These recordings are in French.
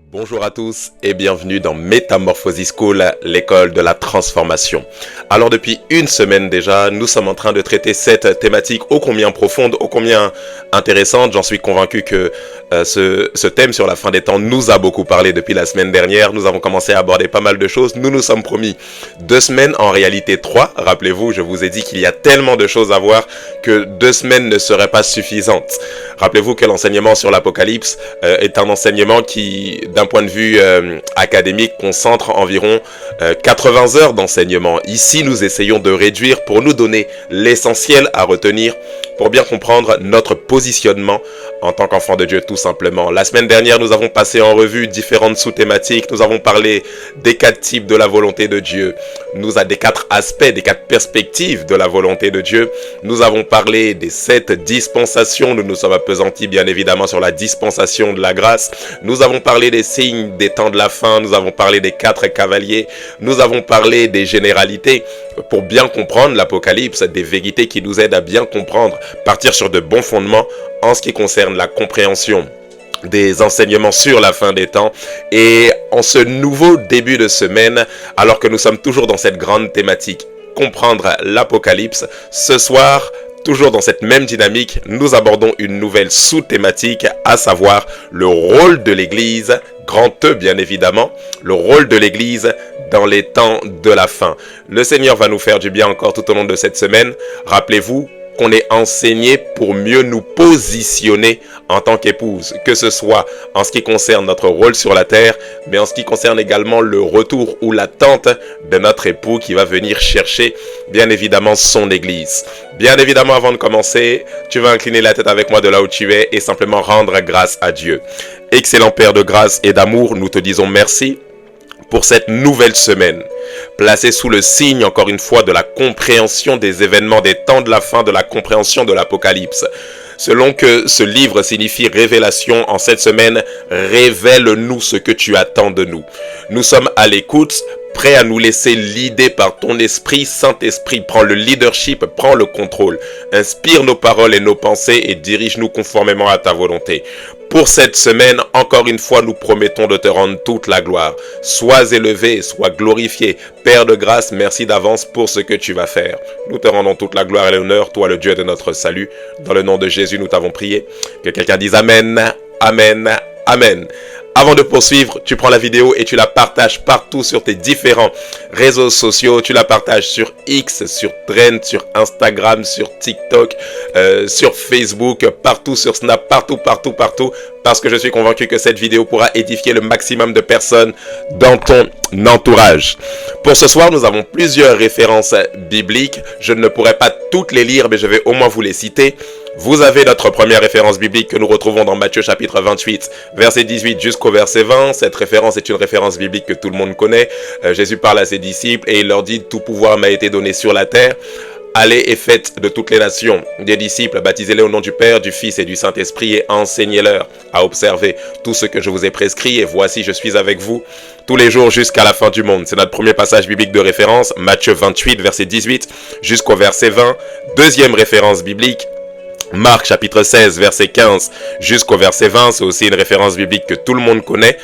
Bonjour à tous et bienvenue dans Metamorphosis School, l'école de la transformation. Alors depuis une semaine déjà, nous sommes en train de traiter cette thématique ô combien profonde, ô combien intéressante. J'en suis convaincu que ce thème sur la fin des temps nous a beaucoup parlé depuis la semaine dernière. Nous avons commencé à aborder pas mal de choses. Nous nous sommes promis 2 semaines, en réalité 3. Rappelez-vous, je vous ai dit qu'il y a tellement de choses à voir que 2 semaines ne seraient pas suffisantes. Rappelez-vous que l'enseignement sur l'Apocalypse est un enseignement qui, d'un point de vue académique, concentre environ 80 heures d'enseignement. Ici, nous essayons de réduire pour nous donner l'essentiel à retenir pour bien comprendre notre positionnement en tant qu'enfant de Dieu, tout simplement. La semaine dernière, nous avons passé en revue différentes sous-thématiques. Nous avons parlé des 4 types de la volonté de Dieu. Des 4 aspects, des 4 perspectives de la volonté de Dieu. Nous avons parlé des 7 dispensations. Nous nous sommes appesantis, bien évidemment, sur la dispensation de la grâce. Nous avons parlé des signes des temps de la fin. Nous avons parlé des 4 cavaliers. Nous avons parlé des généralités pour bien comprendre l'Apocalypse, des vérités qui nous aident à bien comprendre, partir sur de bons fondements en ce qui concerne la compréhension des enseignements sur la fin des temps. Et en ce nouveau début de semaine, alors que nous sommes toujours dans cette grande thématique, comprendre l'Apocalypse, ce soir, toujours dans cette même dynamique, nous abordons une nouvelle sous-thématique, à savoir le rôle de l'Église, grand E bien évidemment, le rôle de l'Église dans les temps de la fin. Le Seigneur va nous faire du bien encore tout au long de cette semaine. Rappelez-vous qu'on est enseigné pour mieux nous positionner en tant qu'épouse, que ce soit en ce qui concerne notre rôle sur la terre, mais en ce qui concerne également le retour ou l'attente de notre époux qui va venir chercher, bien évidemment, son église. Bien évidemment, avant de commencer, tu vas incliner la tête avec moi de là où tu es et simplement rendre grâce à Dieu. Excellent Père de grâce et d'amour, nous te disons merci pour cette nouvelle semaine, placée sous le signe, encore une fois, de la compréhension des événements des temps de la fin, de la compréhension de l'Apocalypse. Selon que ce livre signifie révélation, en cette semaine, révèle-nous ce que tu attends de nous. Nous sommes à l'écoute, prêts à nous laisser leader par ton esprit. Saint-Esprit, prends le leadership, prends le contrôle. Inspire nos paroles et nos pensées et dirige-nous conformément à ta volonté. Pour cette semaine, encore une fois, nous promettons de te rendre toute la gloire. Sois élevé, sois glorifié. Père de grâce, merci d'avance pour ce que tu vas faire. Nous te rendons toute la gloire et l'honneur, toi le Dieu de notre salut. Dans le nom de Jésus, nous t'avons prié. Que quelqu'un dise Amen, Amen, Amen. Avant de poursuivre, tu prends la vidéo et tu la partages partout sur tes différents réseaux sociaux. Tu la partages sur X, sur Trend, sur Instagram, sur TikTok, sur Facebook, partout, sur Snap, partout. Parce que je suis convaincu que cette vidéo pourra édifier le maximum de personnes dans ton entourage. Pour ce soir, nous avons plusieurs références bibliques. Je ne pourrai pas toutes les lire, mais je vais au moins vous les citer. Vous avez notre première référence biblique que nous retrouvons dans Matthieu chapitre 28, verset 18 jusqu'au verset 20. Cette référence est une référence biblique que tout le monde connaît. Jésus parle à ses disciples et il leur dit « Tout pouvoir m'a été donné sur la terre. Allez et faites de toutes les nations des disciples, baptisez-les au nom du Père, du Fils et du Saint-Esprit et enseignez-leur à observer tout ce que je vous ai prescrit. Et voici, je suis avec vous tous les jours jusqu'à la fin du monde. » C'est notre premier passage biblique de référence, Matthieu 28, verset 18 jusqu'au verset 20. Deuxième référence biblique, Marc chapitre 16, verset 15 jusqu'au verset 20. C'est aussi une référence biblique que tout le monde connaît.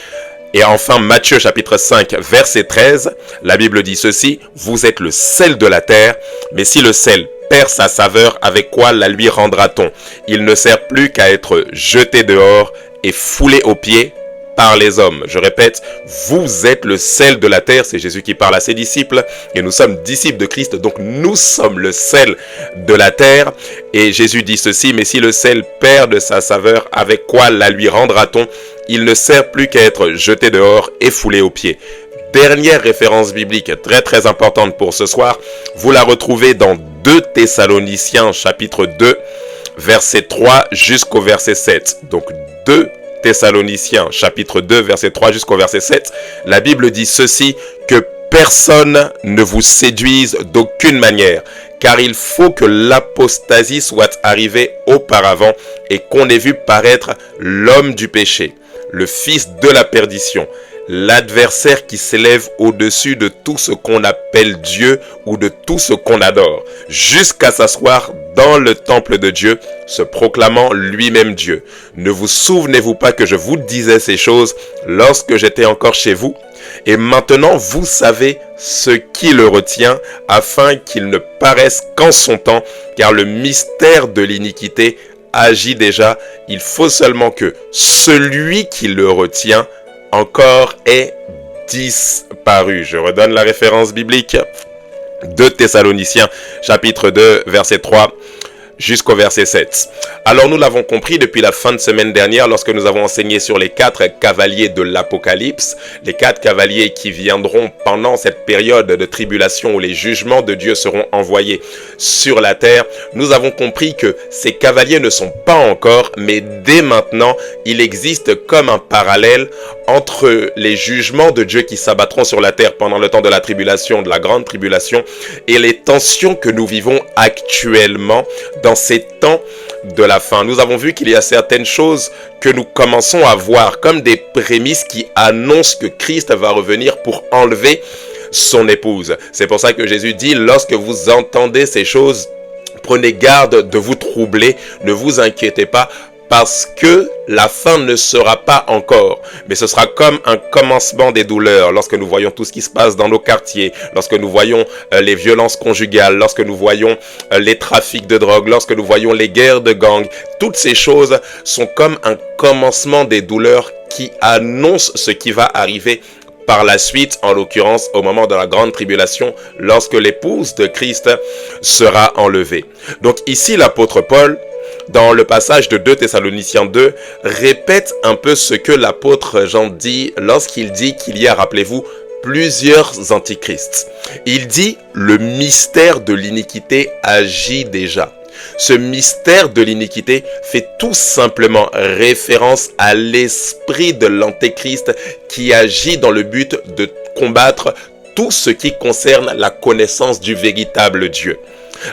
Et enfin, Matthieu chapitre 5, verset 13, la Bible dit ceci, « Vous êtes le sel de la terre, mais si le sel perd sa saveur, avec quoi la lui rendra-t-on? Il ne sert plus qu'à être jeté dehors et foulé aux pieds par les hommes. » Je répète, vous êtes le sel de la terre, c'est Jésus qui parle à ses disciples, et nous sommes disciples de Christ, donc nous sommes le sel de la terre. Et Jésus dit ceci, « Mais si le sel perd de sa saveur, avec quoi la lui rendra-t-on? Il ne sert plus qu'à être jeté dehors et foulé aux pieds. » Dernière référence biblique très importante pour ce soir, vous la retrouvez dans 2 Thessaloniciens chapitre 2, verset 3 jusqu'au verset 7. Donc 2 Thessaloniciens chapitre 2, verset 3 jusqu'au verset 7. La Bible dit ceci, que personne ne vous séduise d'aucune manière, car il faut que l'apostasie soit arrivée auparavant et qu'on ait vu paraître l'homme du péché, le fils de la perdition, l'adversaire qui s'élève au-dessus de tout ce qu'on appelle Dieu ou de tout ce qu'on adore, jusqu'à s'asseoir dans le temple de Dieu, se proclamant lui-même Dieu. Ne vous souvenez-vous pas que je vous disais ces choses lorsque j'étais encore chez vous? Et maintenant vous savez ce qui le retient, afin qu'il ne paraisse qu'en son temps, car le mystère de l'iniquité agit déjà. Il faut seulement que celui qui le retient encore ait disparu. Je redonne la référence biblique. 2 Thessaloniciens, chapitre 2, verset 3. Jusqu'au verset 7. Alors nous l'avons compris depuis la fin de semaine dernière lorsque nous avons enseigné sur les 4 cavaliers de l'Apocalypse, les 4 cavaliers qui viendront pendant cette période de tribulation où les jugements de Dieu seront envoyés sur la terre. Nous avons compris que ces cavaliers ne sont pas encore, mais dès maintenant, il existe comme un parallèle entre les jugements de Dieu qui s'abattront sur la terre pendant le temps de la tribulation, de la grande tribulation, et les tensions que nous vivons actuellement dans ces temps de la fin. Nous avons vu qu'il y a certaines choses que nous commençons à voir comme des prémices qui annoncent que Christ va revenir pour enlever son épouse. C'est pour ça que Jésus dit, lorsque vous entendez ces choses, prenez garde de vous troubler, ne vous inquiétez pas, parce que la fin ne sera pas encore, mais ce sera comme un commencement des douleurs lorsque nous voyons tout ce qui se passe dans nos quartiers, lorsque nous voyons les violences conjugales, lorsque nous voyons les trafics de drogue, lorsque nous voyons les guerres de gangs. Toutes ces choses sont comme un commencement des douleurs qui annoncent ce qui va arriver par la suite, en l'occurrence au moment de la grande tribulation, lorsque l'épouse de Christ sera enlevée. Donc ici l'apôtre Paul, dans le passage de 2 Thessaloniciens 2, répète un peu ce que l'apôtre Jean dit lorsqu'il dit qu'il y a, rappelez-vous, plusieurs antichrists. Il dit « le mystère de l'iniquité agit déjà ». Ce mystère de l'iniquité fait tout simplement référence à l'esprit de l'antéchrist qui agit dans le but de combattre tout ce qui concerne la connaissance du véritable Dieu.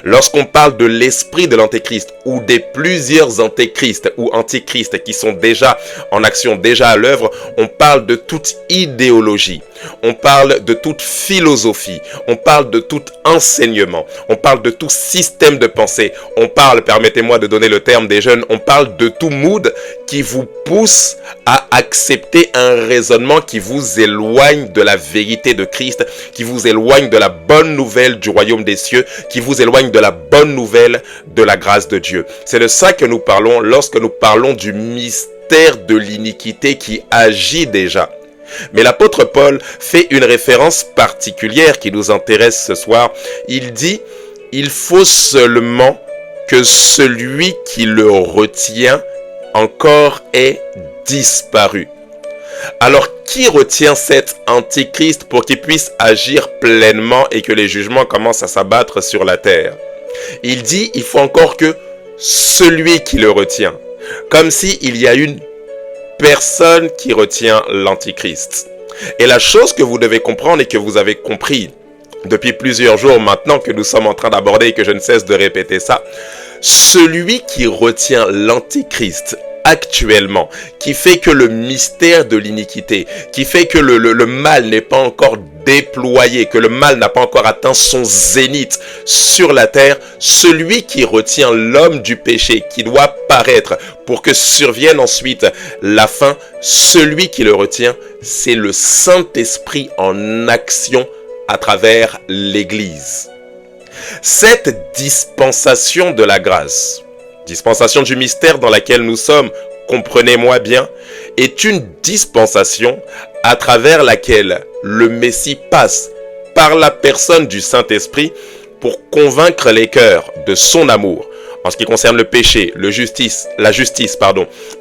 Lorsqu'on parle de l'esprit de l'antéchrist ou des plusieurs antéchrists ou antichrists qui sont déjà en action, déjà à l'œuvre, on parle de toute idéologie, on parle de toute philosophie, on parle de tout enseignement, on parle de tout système de pensée, on parle, permettez-moi de donner le terme des jeunes, on parle de tout mood qui vous pousse à accepter un raisonnement qui vous éloigne de la vérité de Christ, qui vous éloigne de la bonne nouvelle du royaume des cieux, qui vous éloigne de la bonne nouvelle de la grâce de Dieu. C'est de ça que nous parlons lorsque nous parlons du mystère de l'iniquité qui agit déjà. Mais l'apôtre Paul fait une référence particulière qui nous intéresse ce soir. Il dit « Il faut seulement que celui qui le retient encore ait disparu. » Alors, qui retient cet antichrist pour qu'il puisse agir pleinement et que les jugements commencent à s'abattre sur la terre? Il dit, il faut encore que celui qui le retient, comme s'il y a une personne qui retient l'antichrist. Et la chose que vous devez comprendre et que vous avez compris depuis plusieurs jours maintenant que nous sommes en train d'aborder et que je ne cesse de répéter ça, celui qui retient l'antichrist actuellement, qui fait que le mystère de l'iniquité, qui fait que le mal n'est pas encore déployé, que le mal n'a pas encore atteint son zénith sur la terre, celui qui retient l'homme du péché qui doit paraître pour que survienne ensuite la fin, celui qui le retient, c'est le Saint-Esprit en action à travers l'Église. Cette dispensation de la grâce, dispensation du mystère dans laquelle nous sommes, comprenez-moi bien, est une dispensation à travers laquelle le Messie passe par la personne du Saint-Esprit pour convaincre les cœurs de son amour en ce qui concerne le péché, la justice,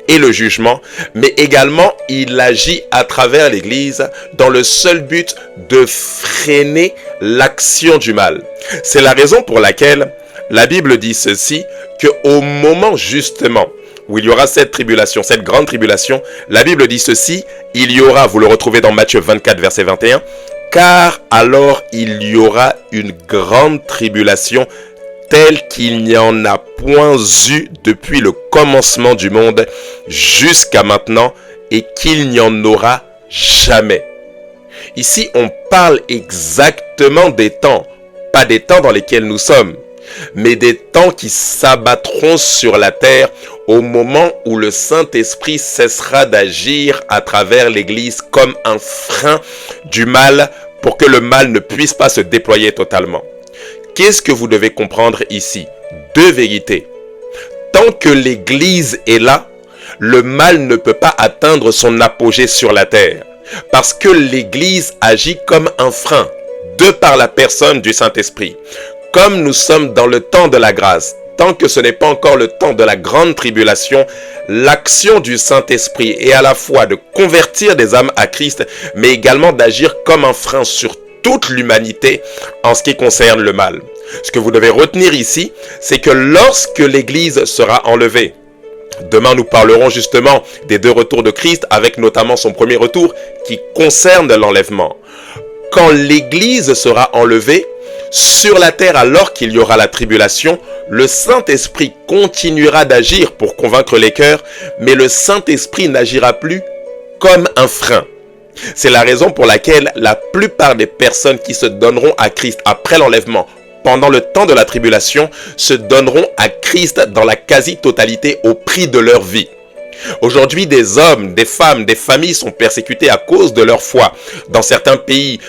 et le jugement, mais également il agit à travers l'Église dans le seul but de freiner l'action du mal. C'est la raison pour laquelle la Bible dit ceci, qu'au moment justement où il y aura cette tribulation, cette grande tribulation, la Bible dit ceci, il y aura, vous le retrouvez dans Matthieu 24, verset 21, car alors il y aura une grande tribulation telle qu'il n'y en a point eu depuis le commencement du monde jusqu'à maintenant et qu'il n'y en aura jamais. Ici, on parle exactement des temps, pas des temps dans lesquels nous sommes, mais des temps qui s'abattront sur la terre au moment où le Saint-Esprit cessera d'agir à travers l'Église comme un frein du mal pour que le mal ne puisse pas se déployer totalement. Qu'est-ce que vous devez comprendre ici? Deux vérités. Tant que l'Église est là, le mal ne peut pas atteindre son apogée sur la terre. Parce que l'Église agit comme un frein, de par la personne du Saint-Esprit. Comme nous sommes dans le temps de la grâce, tant que ce n'est pas encore le temps de la grande tribulation, l'action du Saint-Esprit est à la fois de convertir des âmes à Christ, mais également d'agir comme un frein sur toute l'humanité en ce qui concerne le mal. Ce que vous devez retenir ici, c'est que lorsque l'Église sera enlevée, demain nous parlerons justement des deux retours de Christ, avec notamment son premier retour qui concerne l'enlèvement. Quand l'Église sera enlevée, sur la terre alors qu'il y aura la tribulation, le Saint-Esprit continuera d'agir pour convaincre les cœurs, mais le Saint-Esprit n'agira plus comme un frein. C'est la raison pour laquelle la plupart des personnes qui se donneront à Christ après l'enlèvement, pendant le temps de la tribulation, se donneront à Christ dans la quasi-totalité au prix de leur vie. Aujourd'hui, des hommes, des femmes, des familles sont persécutés à cause de leur foi. Dans certains pays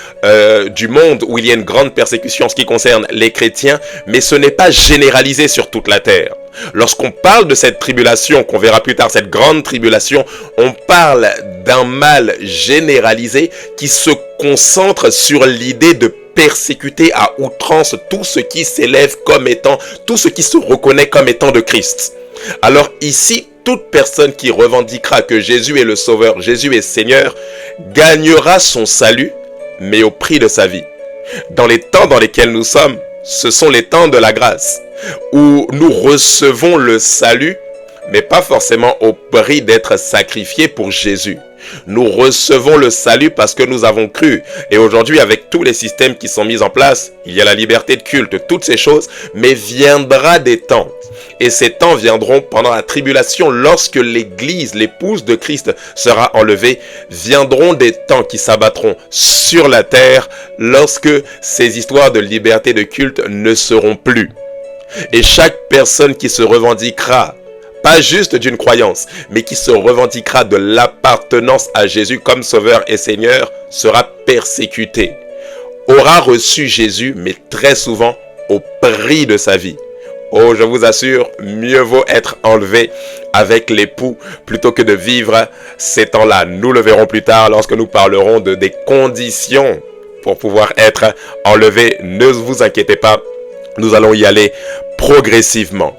du monde où il y a une grande persécution en ce qui concerne les chrétiens, mais ce n'est pas généralisé sur toute la terre. Lorsqu'on parle de cette tribulation, qu'on verra plus tard, cette grande tribulation, on parle d'un mal généralisé qui se concentre sur l'idée de persécuter à outrance tout ce qui s'élève comme étant, tout ce qui se reconnaît comme étant de Christ. Alors ici, toute personne qui revendiquera que Jésus est le Sauveur, Jésus est Seigneur, gagnera son salut, mais au prix de sa vie. Dans les temps dans lesquels nous sommes, ce sont les temps de la grâce, où nous recevons le salut, mais pas forcément au prix d'être sacrifiés pour Jésus. Nous recevons le salut parce que nous avons cru. Et aujourd'hui, avec tous les systèmes qui sont mis en place, il y a la liberté de culte, toutes ces choses, mais viendra des temps. Et ces temps viendront pendant la tribulation, lorsque l'Église, l'épouse de Christ, sera enlevée. Viendront des temps qui s'abattront sur la terre lorsque ces histoires de liberté de culte ne seront plus. Et chaque personne qui se revendiquera, pas juste d'une croyance, mais qui se revendiquera de l'appartenance à Jésus comme Sauveur et Seigneur, sera persécutée. Aura reçu Jésus, mais très souvent au prix de sa vie. Oh, je vous assure, mieux vaut être enlevé avec l'époux plutôt que de vivre ces temps-là. Nous le verrons plus tard lorsque nous parlerons des conditions pour pouvoir être enlevé. Ne vous inquiétez pas, nous allons y aller progressivement.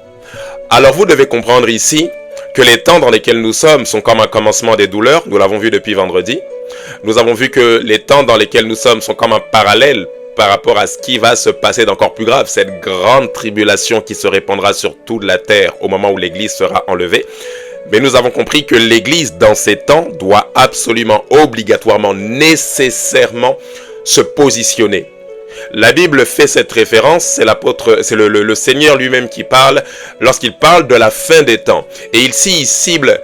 Alors vous devez comprendre ici que les temps dans lesquels nous sommes sont comme un commencement des douleurs. Nous l'avons vu depuis vendredi. Nous avons vu que les temps dans lesquels nous sommes sont comme un parallèle par rapport à ce qui va se passer d'encore plus grave, cette grande tribulation qui se répandra sur toute la terre au moment où l'Église sera enlevée. Mais nous avons compris que l'Église, dans ces temps, doit absolument, obligatoirement, nécessairement se positionner. La Bible fait cette référence, c'est le Seigneur lui-même qui parle lorsqu'il parle de la fin des temps. Et ici, il cible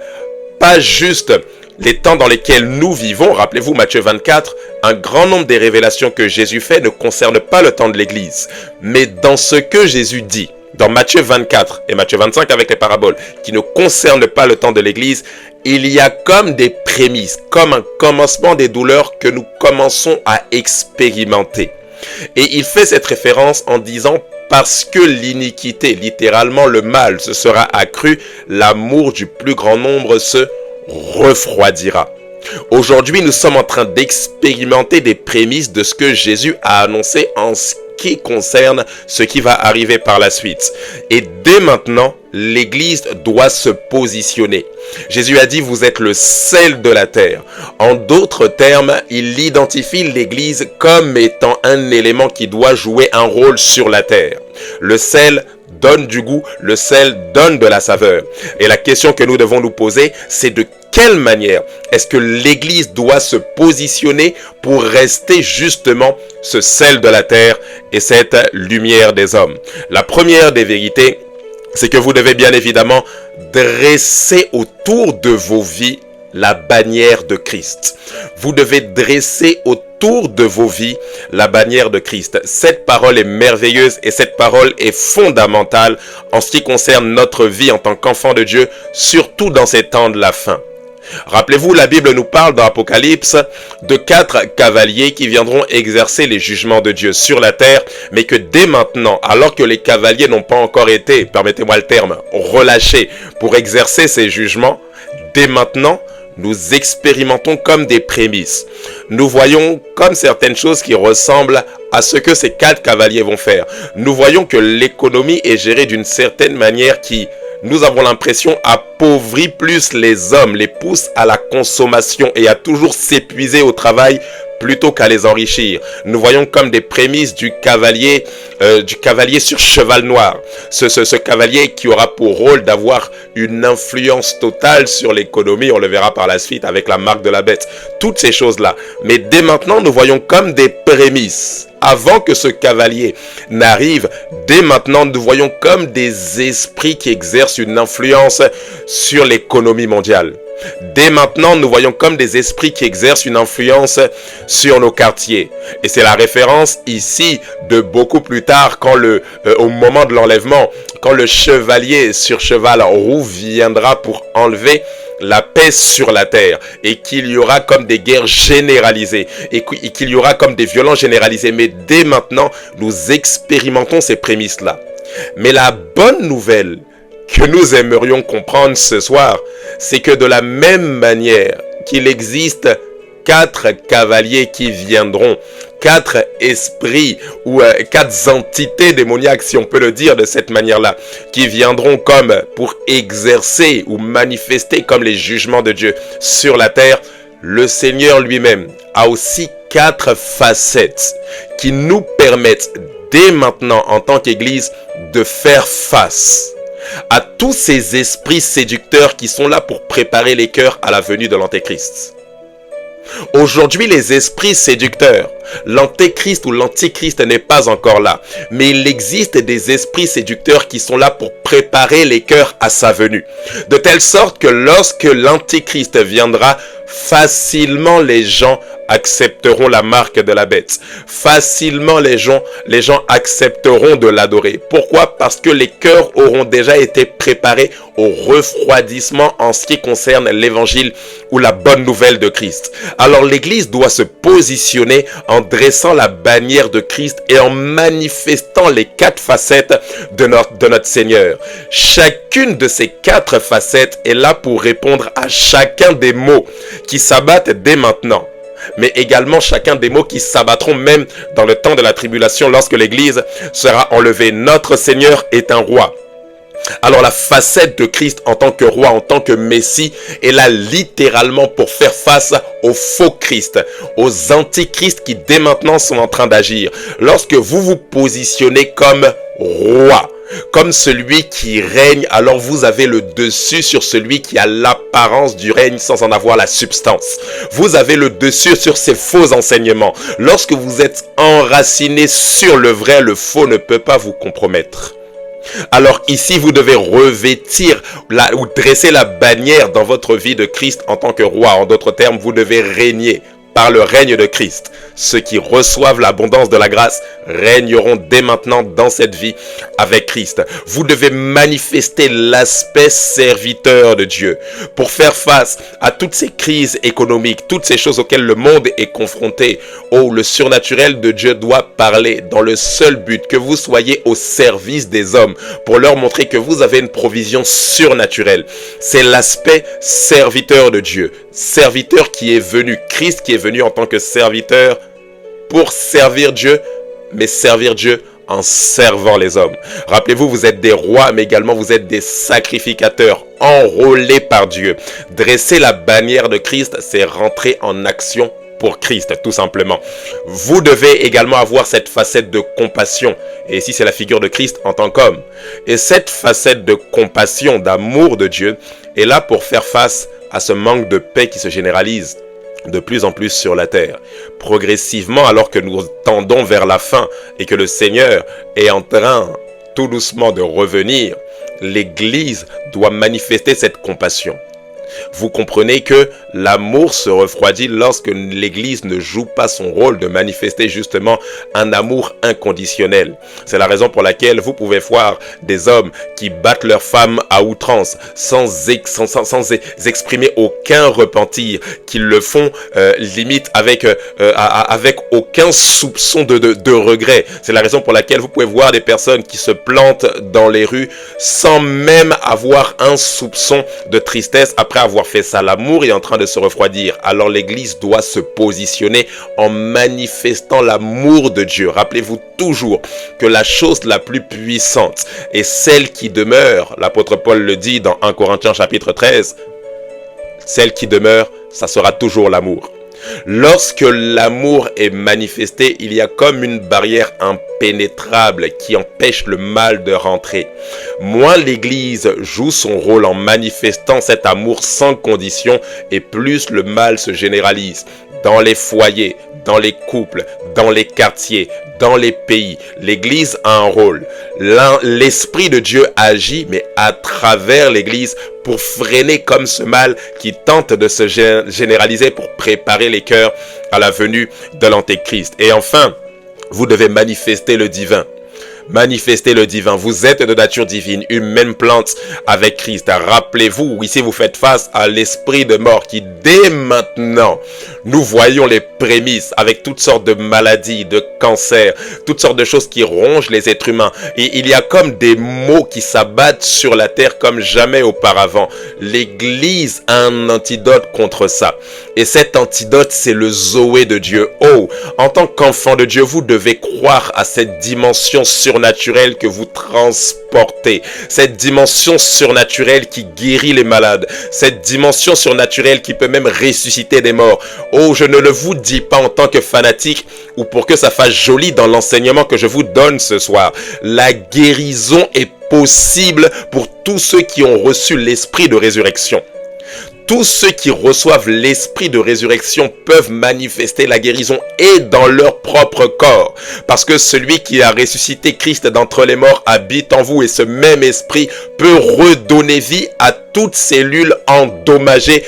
pas juste les temps dans lesquels nous vivons. Rappelez-vous Matthieu 24, un grand nombre des révélations que Jésus fait ne concernent pas le temps de l'Église. Mais dans ce que Jésus dit, dans Matthieu 24 et Matthieu 25 avec les paraboles, qui ne concernent pas le temps de l'Église, il y a comme des prémices, comme un commencement des douleurs que nous commençons à expérimenter. Et il fait cette référence en disant « Parce que l'iniquité, littéralement le mal, se sera accru, l'amour du plus grand nombre se refroidira. » Aujourd'hui, nous sommes en train d'expérimenter des prémices de ce que Jésus a annoncé en ce qui concerne ce qui va arriver par la suite. Et dès maintenant, l'Église doit se positionner. Jésus a dit, vous êtes le sel de la terre. En d'autres termes, il identifie l'Église comme étant un élément qui doit jouer un rôle sur la terre. Le sel donne du goût, le sel donne de la saveur. Et la question que nous devons nous poser, c'est de quelle manière est-ce que l'Église doit se positionner pour rester justement ce sel de la terre et cette lumière des hommes. La première des vérités, c'est que vous devez bien évidemment dresser autour de vos vies la bannière de Christ. Vous devez dresser autour de vos vies la bannière de Christ. Cette parole est merveilleuse et cette parole est fondamentale en ce qui concerne notre vie en tant qu'enfant de Dieu, surtout dans ces temps de la fin. Rappelez-vous, la Bible nous parle dans Apocalypse de 4 cavaliers qui viendront exercer les jugements de Dieu sur la terre, mais que dès maintenant, alors que les cavaliers n'ont pas encore été, permettez-moi le terme, relâchés pour exercer ces jugements, dès maintenant, nous expérimentons comme des prémices. Nous voyons comme certaines choses qui ressemblent à ce que ces 4 cavaliers vont faire. Nous voyons que l'économie est gérée d'une certaine manière qui, nous avons l'impression, appauvrit plus les hommes, les pousse à la consommation et à toujours s'épuiser au travail plutôt qu'à les enrichir. Nous voyons comme des prémices du cavalier sur cheval noir. Ce cavalier qui aura pour rôle d'avoir une influence totale sur l'économie, on le verra par la suite avec la marque de la bête. Toutes ces choses-là. Mais dès maintenant, nous voyons comme des prémices. Avant que ce cavalier n'arrive, dès maintenant, nous voyons comme des esprits qui exercent une influence sur l'économie mondiale. Dès maintenant, nous voyons comme des esprits qui exercent une influence sur nos quartiers. Et c'est la référence ici de beaucoup plus tard, quand au moment de l'enlèvement, quand le chevalier sur cheval roux viendra pour enlever la paix sur la terre, et qu'il y aura comme des guerres généralisées, et qu'il y aura comme des violences généralisées. Mais dès maintenant, nous expérimentons ces prémices-là. Mais la bonne nouvelle que nous aimerions comprendre ce soir, c'est que de la même manière qu'il existe 4 cavaliers qui viendront, 4 esprits ou 4 entités démoniaques, si on peut le dire de cette manière-là, qui viendront comme pour exercer ou manifester comme les jugements de Dieu sur la terre, le Seigneur lui-même a aussi 4 facettes qui nous permettent dès maintenant en tant qu'Église de faire face à tous ces esprits séducteurs qui sont là pour préparer les cœurs à la venue de l'Antéchrist. Aujourd'hui, les esprits séducteurs, l'Antéchrist ou l'Antichrist n'est pas encore là, mais il existe des esprits séducteurs qui sont là pour préparer les cœurs à sa venue. De telle sorte que lorsque l'Antichrist viendra, facilement les gens accepteront la marque de la bête. Facilement les gens accepteront de l'adorer. Pourquoi? Parce que les cœurs auront déjà été préparés au refroidissement en ce qui concerne l'évangile ou la bonne nouvelle de Christ. Alors l'Église doit se positionner en dressant la bannière de Christ et en manifestant les 4 facettes de notre Seigneur. Chacune de ces 4 facettes est là pour répondre à chacun des mots qui s'abattent dès maintenant, mais également chacun des mots qui s'abattront même dans le temps de la tribulation lorsque l'Église sera enlevée. Notre Seigneur est un roi. Alors la facette de Christ en tant que roi, en tant que Messie, est là littéralement pour faire face aux faux Christ, aux antichrists qui dès maintenant sont en train d'agir. Lorsque vous vous positionnez comme roi, comme celui qui règne, alors vous avez le dessus sur celui qui a l'apparence du règne sans en avoir la substance. Vous avez le dessus sur ces faux enseignements. Lorsque vous êtes enraciné sur le vrai, le faux ne peut pas vous compromettre. Alors ici, vous devez revêtir ou dresser la bannière dans votre vie de Christ en tant que roi. En d'autres termes, vous devez régner par le règne de Christ. Ceux qui reçoivent l'abondance de la grâce régneront dès maintenant dans cette vie avec Christ. Vous devez manifester l'aspect serviteur de Dieu pour faire face à toutes ces crises économiques, toutes ces choses auxquelles le monde est confronté. Oh, le surnaturel de Dieu doit parler dans le seul but que vous soyez au service des hommes pour leur montrer que vous avez une provision surnaturelle. C'est l'aspect serviteur de Dieu. Serviteur qui est venu, Christ qui est venu en tant que serviteur pour servir Dieu, mais servir Dieu en servant les hommes. Rappelez-vous, vous êtes des rois, mais également vous êtes des sacrificateurs enrôlés par Dieu. Dresser la bannière de Christ, c'est rentrer en action pour Christ, tout simplement. Vous devez également avoir cette facette de compassion. Et ici, c'est la figure de Christ en tant qu'homme. Et cette facette de compassion, d'amour de Dieu, est là pour faire face à ce manque de paix qui se généralise de plus en plus sur la terre. Progressivement, alors que nous tendons vers la fin et que le Seigneur est en train tout doucement de revenir, l'Église doit manifester cette compassion. Vous comprenez que l'amour se refroidit lorsque l'Église ne joue pas son rôle de manifester justement un amour inconditionnel. C'est la raison pour laquelle vous pouvez voir des hommes qui battent leurs femmes à outrance sans exprimer aucun repentir, qu'ils le font limite avec aucun soupçon de regret. C'est la raison pour laquelle vous pouvez voir des personnes qui se plantent dans les rues sans même avoir un soupçon de tristesse après avoir fait ça. L'amour est en train de se refroidir. Alors l'Église doit se positionner en manifestant l'amour de Dieu. Rappelez-vous toujours que la chose la plus puissante est celle qui demeure. L'apôtre Paul le dit dans 1 Corinthiens chapitre 13. Celle qui demeure, ça sera toujours l'amour. Lorsque l'amour est manifesté, il y a comme une barrière impénétrable qui empêche le mal de rentrer. Moins l'Église joue son rôle en manifestant cet amour sans condition, et plus le mal se généralise. Dans les foyers, dans les couples, dans les quartiers, dans les pays, l'Église a un rôle. L'Esprit de Dieu agit, mais à travers l'Église, pour freiner comme ce mal qui tente de se généraliser pour préparer les cœurs à la venue de l'Antéchrist. Et enfin, vous devez manifester le divin. Manifestez le divin. Vous êtes de nature divine, une même plante avec Christ. Rappelez-vous, ici vous faites face à l'esprit de mort qui dès maintenant, nous voyons les prémices avec toutes sortes de maladies, de cancers, toutes sortes de choses qui rongent les êtres humains. Et il y a comme des maux qui s'abattent sur la terre comme jamais auparavant. L'Église a un antidote contre ça. Et cet antidote, c'est le Zoé de Dieu. Oh, en tant qu'enfant de Dieu, vous devez croire à cette dimension surnaturelle que vous transportez. Cette dimension surnaturelle qui guérit les malades. Cette dimension surnaturelle qui peut même ressusciter des morts. Oh, je ne le vous dis pas en tant que fanatique ou pour que ça fasse joli dans l'enseignement que je vous donne ce soir. La guérison est possible pour tous ceux qui ont reçu l'esprit de résurrection. Tous ceux qui reçoivent l'esprit de résurrection peuvent manifester la guérison et dans leur propre corps. Parce que celui qui a ressuscité Christ d'entre les morts habite en vous et ce même esprit peut redonner vie à toute cellule endommagée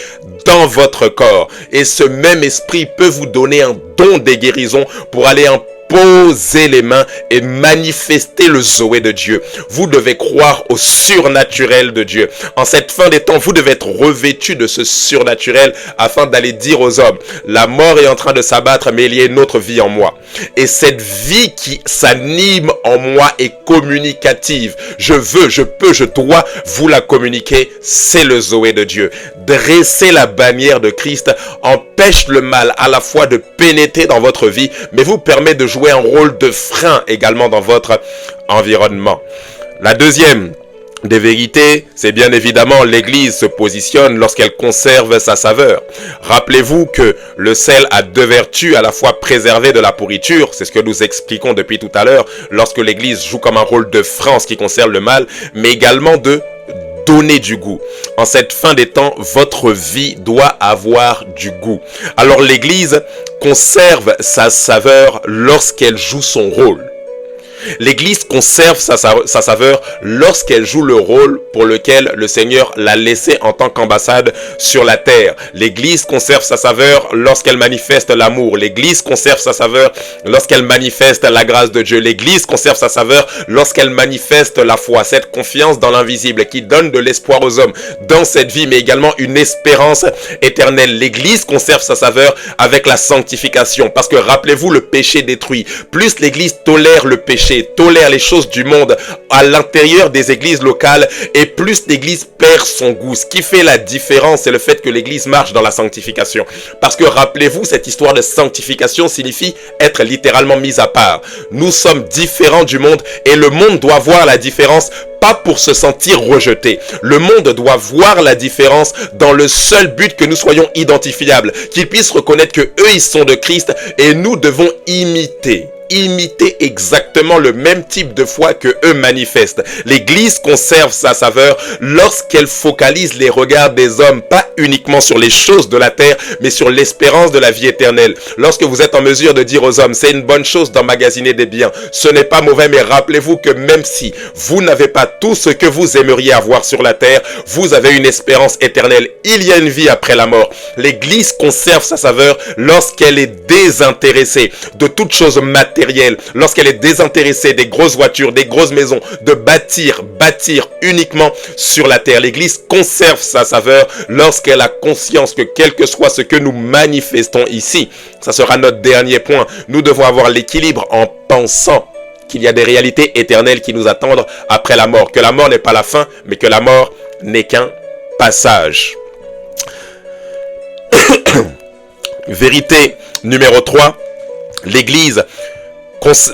dans votre corps. Et ce même esprit peut vous donner un don des guérisons pour aller poser les mains et manifester le Zoé de Dieu. Vous devez croire au surnaturel de Dieu. En cette fin des temps, vous devez être revêtu de ce surnaturel afin d'aller dire aux hommes, la mort est en train de s'abattre, mais il y a une autre vie en moi. Et cette vie qui s'anime en moi est communicative. Je veux, je peux, je dois vous la communiquer. C'est le Zoé de Dieu. Dresser la bannière de Christ empêche le mal à la fois de pénétrer dans votre vie, mais vous permet de jouer un rôle de frein également dans votre environnement. La deuxième des vérités, c'est bien évidemment l'Église se positionne lorsqu'elle conserve sa saveur. Rappelez-vous que le sel a deux vertus, à la fois préserver de la pourriture, c'est ce que nous expliquons depuis tout à l'heure, lorsque l'Église joue comme un rôle de frein en ce qui concerne le mal, mais également de donner du goût. En cette fin des temps, votre vie doit avoir du goût. Alors l'Église conserve sa saveur lorsqu'elle joue son rôle. L'Église conserve sa saveur lorsqu'elle joue le rôle pour lequel le Seigneur l'a laissé en tant qu'ambassade sur la terre. L'Église conserve sa saveur lorsqu'elle manifeste l'amour. L'Église conserve sa saveur lorsqu'elle manifeste la grâce de Dieu. L'Église conserve sa saveur lorsqu'elle manifeste la foi, cette confiance dans l'invisible qui donne de l'espoir aux hommes dans cette vie, mais également une espérance éternelle. L'Église conserve sa saveur avec la sanctification, parce que rappelez-vous, le péché détruit. Plus l'Église tolère le péché, tolère les choses du monde à l'intérieur des églises locales, et plus l'église perd son goût. Ce qui fait la différence, c'est le fait que l'église marche dans la sanctification. Parce que rappelez-vous, cette histoire de sanctification signifie être littéralement mis à part. Nous sommes différents du monde et le monde doit voir la différence, pas pour se sentir rejeté. Le monde doit voir la différence dans le seul but que nous soyons identifiables, qu'ils puissent reconnaître que eux ils sont de Christ et nous devons imiter imiter exactement le même type de foi que eux manifestent. L'Église conserve sa saveur lorsqu'elle focalise les regards des hommes, pas uniquement sur les choses de la terre, mais sur l'espérance de la vie éternelle. Lorsque vous êtes en mesure de dire aux hommes, c'est une bonne chose d'emmagasiner des biens, ce n'est pas mauvais, mais rappelez-vous que même si vous n'avez pas tout ce que vous aimeriez avoir sur la terre, vous avez une espérance éternelle. Il y a une vie après la mort. L'Église conserve sa saveur lorsqu'elle est désintéressée de toute chose matérielle, lorsqu'elle est désintéressée des grosses voitures, des grosses maisons, de bâtir uniquement sur la terre. L'Église conserve sa saveur lorsqu'elle a conscience que quel que soit ce que nous manifestons ici, ça sera notre dernier point. Nous devons avoir l'équilibre en pensant qu'il y a des réalités éternelles qui nous attendent après la mort. Que la mort n'est pas la fin, mais que la mort n'est qu'un passage. Vérité numéro 3, l'Église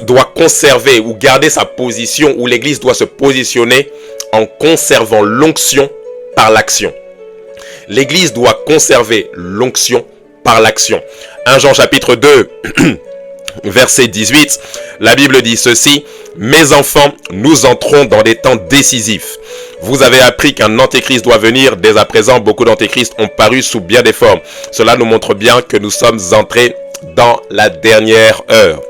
doit conserver ou garder sa position, ou l'Église doit se positionner en conservant l'onction par l'action. L'Église doit conserver l'onction par l'action. 1 Jean chapitre 2, verset 18, la Bible dit ceci: « Mes enfants, nous entrons dans des temps décisifs. Vous avez appris qu'un antéchrist doit venir. Dès à présent, beaucoup d'antéchrists ont paru sous bien des formes. Cela nous montre bien que nous sommes entrés dans la dernière heure. »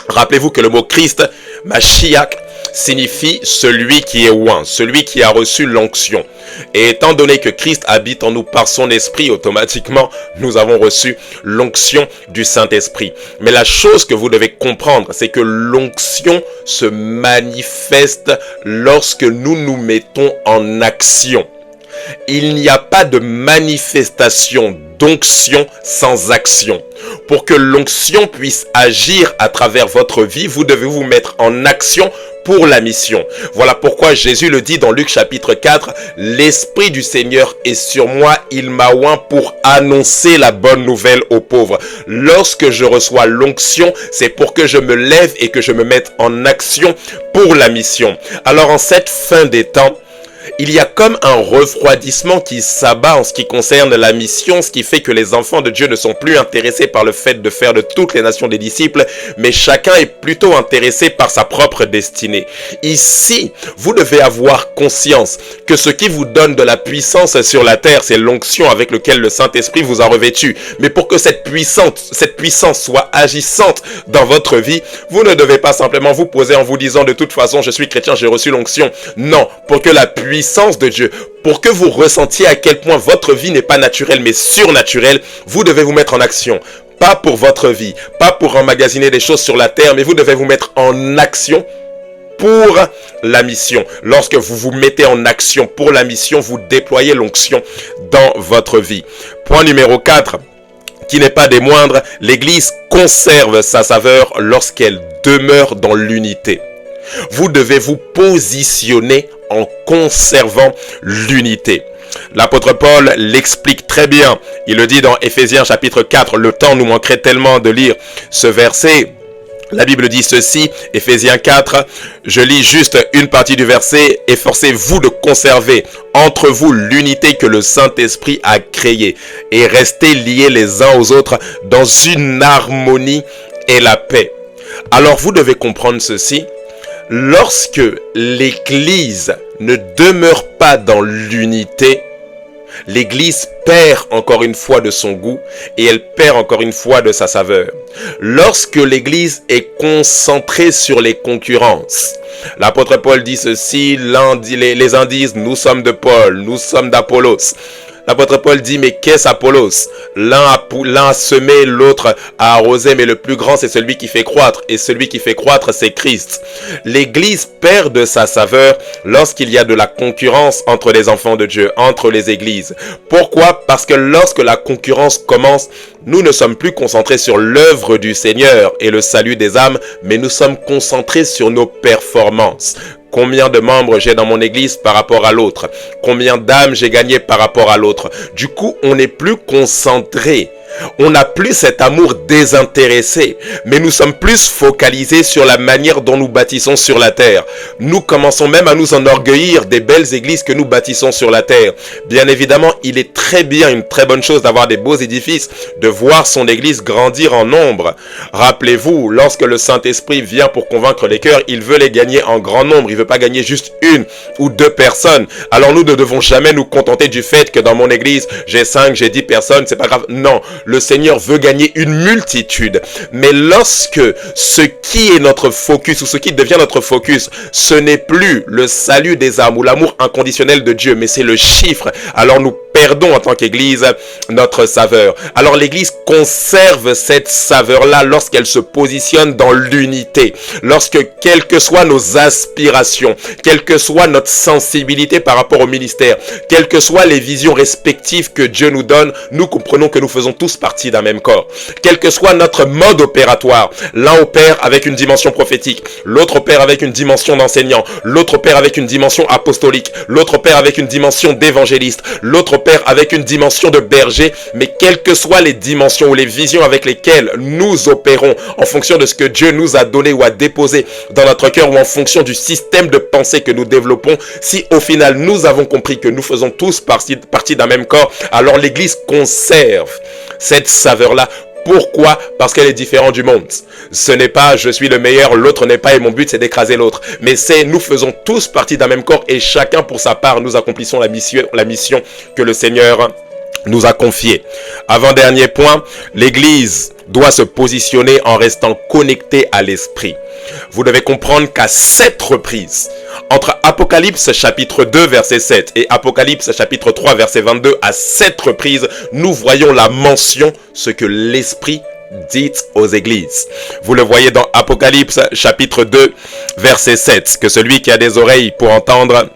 Rappelez-vous que le mot Christ, Mashiach, signifie celui qui est oint, celui qui a reçu l'onction. Et étant donné que Christ habite en nous par son esprit, automatiquement, nous avons reçu l'onction du Saint-Esprit. Mais la chose que vous devez comprendre, c'est que l'onction se manifeste lorsque nous nous mettons en action. Il n'y a pas de manifestation d'onction sans action. Pour que l'onction puisse agir à travers votre vie, vous devez vous mettre en action pour la mission. Voilà pourquoi Jésus le dit dans Luc chapitre 4, « L'Esprit du Seigneur est sur moi, il m'a oint pour annoncer la bonne nouvelle aux pauvres. » Lorsque je reçois l'onction, c'est pour que je me lève et que je me mette en action pour la mission. Alors en cette fin des temps, il y a comme un refroidissement qui s'abat en ce qui concerne la mission, ce qui fait que les enfants de Dieu ne sont plus intéressés par le fait de faire de toutes les nations des disciples, mais chacun est plutôt intéressé par sa propre destinée. Ici, vous devez avoir conscience que ce qui vous donne de la puissance sur la terre, c'est l'onction avec laquelle le Saint-Esprit vous a revêtu. Mais pour que cette puissance soit agissante dans votre vie, vous ne devez pas simplement vous poser en vous disant de toute façon, je suis chrétien, j'ai reçu l'onction. Non, pour que la puissance de Dieu, pour que vous ressentiez à quel point votre vie n'est pas naturelle mais surnaturelle, vous devez vous mettre en action. Pas pour votre vie, pas pour emmagasiner des choses sur la terre, mais vous devez vous mettre en action pour la mission. Lorsque vous vous mettez en action pour la mission, vous déployez l'onction dans votre vie. Point numéro 4, qui n'est pas des moindres, l'Église conserve sa saveur lorsqu'elle demeure dans l'unité. Vous devez vous positionner en conservant l'unité. L'apôtre Paul l'explique très bien. Il le dit dans Éphésiens chapitre 4. Le temps nous manquerait tellement de lire ce verset. La Bible dit ceci, Éphésiens 4, je lis juste une partie du verset. « Efforcez-vous de conserver entre vous l'unité que le Saint-Esprit a créée et restez liés les uns aux autres dans une harmonie et la paix. » Alors vous devez comprendre ceci. Lorsque l'Église ne demeure pas dans l'unité, l'Église perd encore une fois de son goût et elle perd encore une fois de sa saveur. Lorsque l'Église est concentrée sur les concurrences, l'apôtre Paul dit ceci, les uns disent « nous sommes de Paul, nous sommes d'Apollos ». L'apôtre Paul dit, mais qu'est-ce Apollos? L'un a semé, l'autre a arrosé, mais le plus grand c'est celui qui fait croître. Et celui qui fait croître c'est Christ. L'Église perd de sa saveur lorsqu'il y a de la concurrence entre les enfants de Dieu, entre les églises. Pourquoi? Parce que lorsque la concurrence commence, nous ne sommes plus concentrés sur l'œuvre du Seigneur et le salut des âmes, mais nous sommes concentrés sur nos performances. Combien de membres j'ai dans mon église par rapport à l'autre? Combien d'âmes j'ai gagné par rapport à l'autre? Du coup, on n'est plus concentré On n'a plus cet amour désintéressé, mais nous sommes plus focalisés sur la manière dont nous bâtissons sur la terre. Nous commençons même à nous enorgueillir des belles églises que nous bâtissons sur la terre. Bien évidemment, il est très bien, une très bonne chose d'avoir des beaux édifices, de voir son église grandir en nombre. Rappelez-vous, lorsque le Saint-Esprit vient pour convaincre les cœurs, il veut les gagner en grand nombre. Il ne veut pas gagner juste une ou deux personnes. Alors nous ne devons jamais nous contenter du fait que dans mon église, j'ai 5, j'ai 10 personnes, c'est pas grave. Non. Le Seigneur veut gagner une multitude. Mais lorsque ce qui est notre focus ou ce qui devient notre focus, ce n'est plus le salut des âmes ou l'amour inconditionnel de Dieu, mais c'est le chiffre, alors nous perdons en tant qu'Église notre saveur. Alors l'Église conserve cette saveur-là lorsqu'elle se positionne dans l'unité. Lorsque, quelles que soient nos aspirations, quelle que soit notre sensibilité par rapport au ministère, quelles que soient les visions respectives que Dieu nous donne, nous comprenons que nous faisons tous partie d'un même corps. Quel que soit notre mode opératoire, l'un opère avec une dimension prophétique, l'autre opère avec une dimension d'enseignant, l'autre opère avec une dimension apostolique, l'autre opère avec une dimension d'évangéliste, l'autre opère avec une dimension de berger, mais quelles que soient les dimensions ou les visions avec lesquelles nous opérons en fonction de ce que Dieu nous a donné ou a déposé dans notre cœur ou en fonction du système de pensée que nous développons, si au final nous avons compris que nous faisons tous partie d'un même corps, alors l'Église conserve cette saveur-là. Pourquoi? Parce qu'elle est différente du monde. Ce n'est pas je suis le meilleur, l'autre n'est pas et mon but c'est d'écraser l'autre. Mais c'est nous faisons tous partie d'un même corps et chacun pour sa part nous accomplissons la mission que le Seigneur nous a confiée. Avant-dernier point, l'Église doit se positionner en restant connectée à l'Esprit. Vous devez comprendre qu'à 7 reprises, entre Apocalypse chapitre 2 verset 7 et Apocalypse chapitre 3 verset 22, à 7 reprises, nous voyons la mention ce que l'Esprit dit aux églises. Vous le voyez dans Apocalypse chapitre 2 verset 7, que celui qui a des oreilles pour entendre,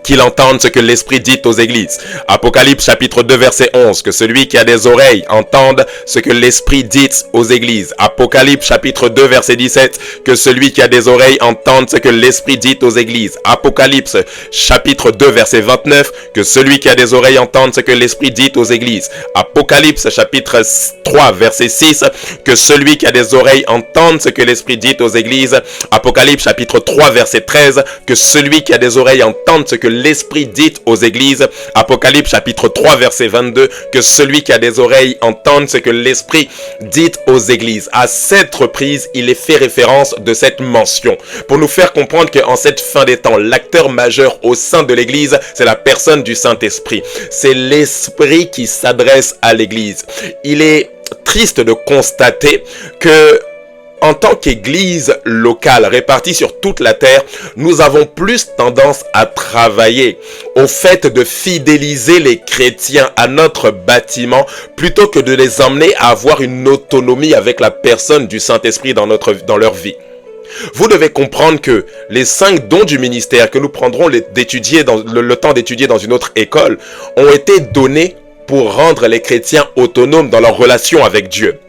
qu'il entende ce que l'Esprit dit aux églises. Apocalypse chapitre 2 verset 11, que celui qui a des oreilles entende ce que l'Esprit dit aux églises. Apocalypse chapitre 2 verset 17, que celui qui a des oreilles entende ce que l'Esprit dit aux églises. Apocalypse chapitre 2 verset 29, que celui qui a des oreilles entende ce que l'Esprit dit aux églises. Apocalypse chapitre 3 verset 6, que celui qui a des oreilles entende ce que l'Esprit dit aux églises. Apocalypse chapitre 3 verset 13, que celui qui a des oreilles entende ce que l'Esprit dit aux églises. Apocalypse chapitre 3 verset 22, que celui qui a des oreilles entende ce que l'Esprit dit aux églises. À 7 reprises, il est fait référence de cette mention pour nous faire comprendre qu'en cette fin des temps, l'acteur majeur au sein de l'église, c'est la personne du Saint-Esprit. C'est l'Esprit qui s'adresse à l'église. Il est triste de constater que en tant qu'église locale répartie sur toute la terre, nous avons plus tendance à travailler au fait de fidéliser les chrétiens à notre bâtiment plutôt que de les emmener à avoir une autonomie avec la personne du Saint-Esprit dans leur vie. Vous devez comprendre que les 5 dons du ministère que nous prendrons le temps d'étudier dans une autre école ont été donnés pour rendre les chrétiens autonomes dans leur relation avec Dieu.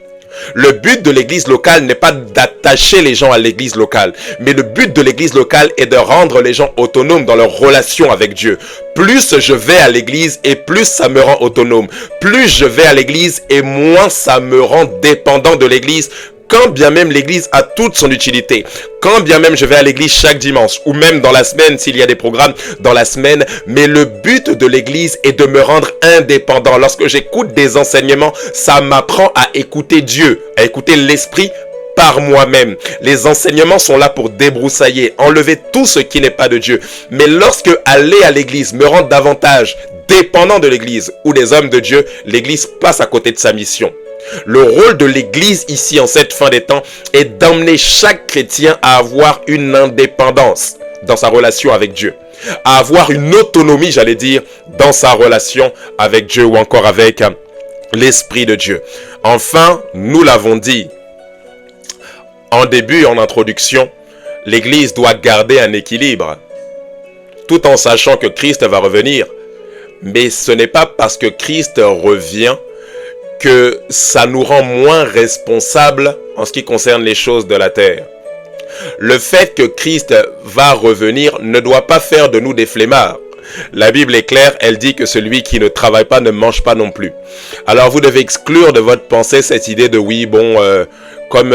Le but de l'église locale n'est pas d'attacher les gens à l'église locale, mais le but de l'église locale est de rendre les gens autonomes dans leur relation avec Dieu. Plus je vais à l'église et plus ça me rend autonome. Plus je vais à l'église et moins ça me rend dépendant de l'église. Quand bien même l'église a toute son utilité, quand bien même je vais à l'église chaque dimanche, ou même dans la semaine s'il y a des programmes dans la semaine, mais le but de l'église est de me rendre indépendant. Lorsque j'écoute des enseignements, ça m'apprend à écouter Dieu, à écouter l'Esprit par moi-même. Les enseignements sont là pour débroussailler, enlever tout ce qui n'est pas de Dieu. Mais lorsque aller à l'église me rend davantage dépendant de l'église ou des hommes de Dieu, l'église passe à côté de sa mission. Le rôle de l'église ici en cette fin des temps est d'emmener chaque chrétien à avoir une indépendance dans sa relation avec Dieu, à avoir une autonomie, j'allais dire, dans sa relation avec Dieu ou encore avec l'Esprit de Dieu. Enfin, nous l'avons dit en début et en introduction, l'église doit garder un équilibre tout en sachant que Christ va revenir. Mais ce n'est pas parce que Christ revient que ça nous rend moins responsables en ce qui concerne les choses de la terre. Le fait que Christ va revenir ne doit pas faire de nous des flemmards. La Bible est claire, elle dit que celui qui ne travaille pas ne mange pas non plus. Alors vous devez exclure de votre pensée cette idée de oui, bon, comme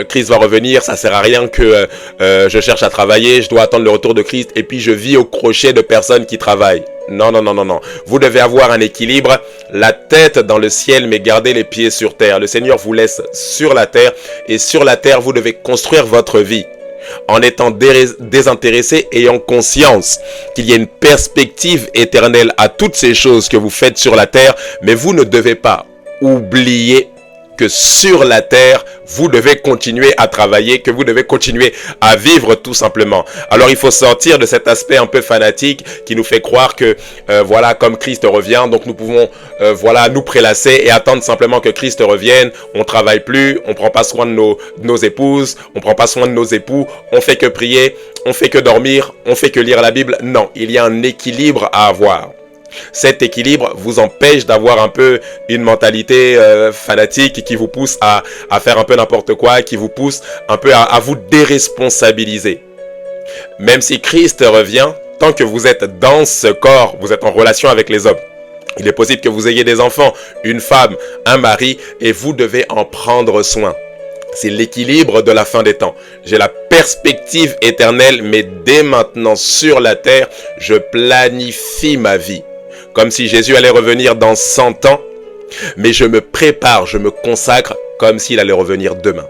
Christ va revenir, ça sert à rien que je cherche à travailler, je dois attendre le retour de Christ et puis je vis au crochet de personnes qui travaillent. Non, non, non, non, non. Vous devez avoir un équilibre, la tête dans le ciel, mais garder les pieds sur terre. Le Seigneur vous laisse sur la terre et sur la terre, vous devez construire votre vie en étant désintéressé et en conscience qu'il y a une perspective éternelle à toutes ces choses que vous faites sur la terre, mais vous ne devez pas oublier que sur la terre, vous devez continuer à travailler, que vous devez continuer à vivre tout simplement. Alors il faut sortir de cet aspect un peu fanatique qui nous fait croire que voilà, comme Christ revient, donc nous pouvons voilà, nous prélasser et attendre simplement que Christ revienne. On travaille plus, on prend pas soin de nos épouses, on prend pas soin de nos époux, on fait que prier, on fait que dormir, on fait que lire la Bible. Non, il y a un équilibre à avoir. Cet équilibre vous empêche d'avoir un peu une mentalité fanatique qui vous pousse à faire un peu n'importe quoi, qui vous pousse un peu à vous déresponsabiliser. Même si Christ revient, tant que vous êtes dans ce corps, vous êtes en relation avec les hommes. Il est possible que vous ayez des enfants, une femme, un mari, et vous devez en prendre soin. C'est l'équilibre de la fin des temps. J'ai la perspective éternelle, mais dès maintenant sur la terre, je planifie ma vie. Comme si Jésus allait revenir dans 100 ans, mais je me prépare, je me consacre comme s'il allait revenir demain.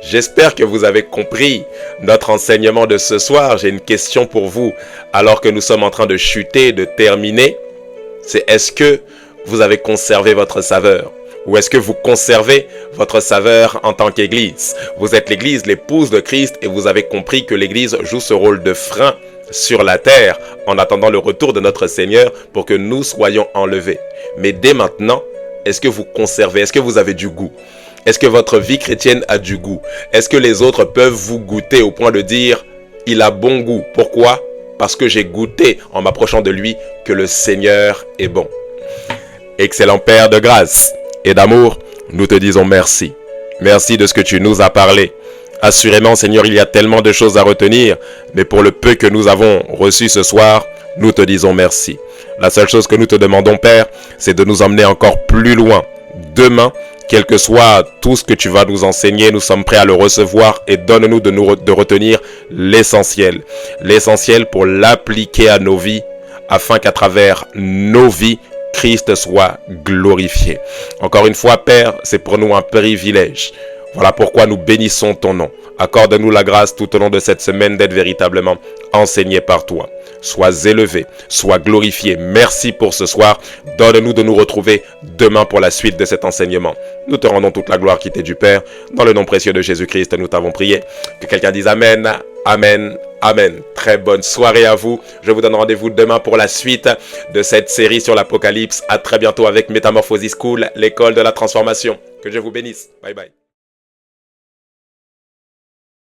J'espère que vous avez compris notre enseignement de ce soir. J'ai une question pour vous, alors que nous sommes en train de chuter, de terminer. C'est est-ce que vous avez conservé votre saveur? Ou est-ce que vous conservez votre saveur en tant qu'Église? Vous êtes l'Église, l'épouse de Christ, et vous avez compris que l'Église joue ce rôle de frein sur la terre en attendant le retour de notre Seigneur pour que nous soyons enlevés. Mais dès maintenant, est-ce que vous conservez? Est-ce que vous avez du goût? Est-ce que votre vie chrétienne a du goût? Est-ce que les autres peuvent vous goûter au point de dire « il a bon goût ». Pourquoi? Parce que j'ai goûté en m'approchant de lui que le Seigneur est bon. Excellent Père de grâce et d'amour, nous te disons merci. Merci de ce que tu nous as parlé. Assurément, Seigneur, il y a tellement de choses à retenir, mais pour le peu que nous avons reçu ce soir, nous te disons merci. La seule chose que nous te demandons, Père, c'est de nous emmener encore plus loin. Demain, quel que soit tout ce que tu vas nous enseigner, nous sommes prêts à le recevoir et donne-nous de retenir l'essentiel. L'essentiel pour l'appliquer à nos vies, afin qu'à travers nos vies, Christ soit glorifié. Encore une fois, Père, c'est pour nous un privilège. Voilà pourquoi nous bénissons ton nom. Accorde-nous la grâce tout au long de cette semaine d'être véritablement enseigné par toi. Sois élevé, sois glorifié. Merci pour ce soir. Donne-nous de nous retrouver demain pour la suite de cet enseignement. Nous te rendons toute la gloire qui t'est du Père. Dans le nom précieux de Jésus-Christ, nous t'avons prié. Que quelqu'un dise Amen, Amen, Amen. Très bonne soirée à vous. Je vous donne rendez-vous demain pour la suite de cette série sur l'Apocalypse. À très bientôt avec Métamorphosis School, l'école de la transformation. Que Dieu vous bénisse. Bye bye.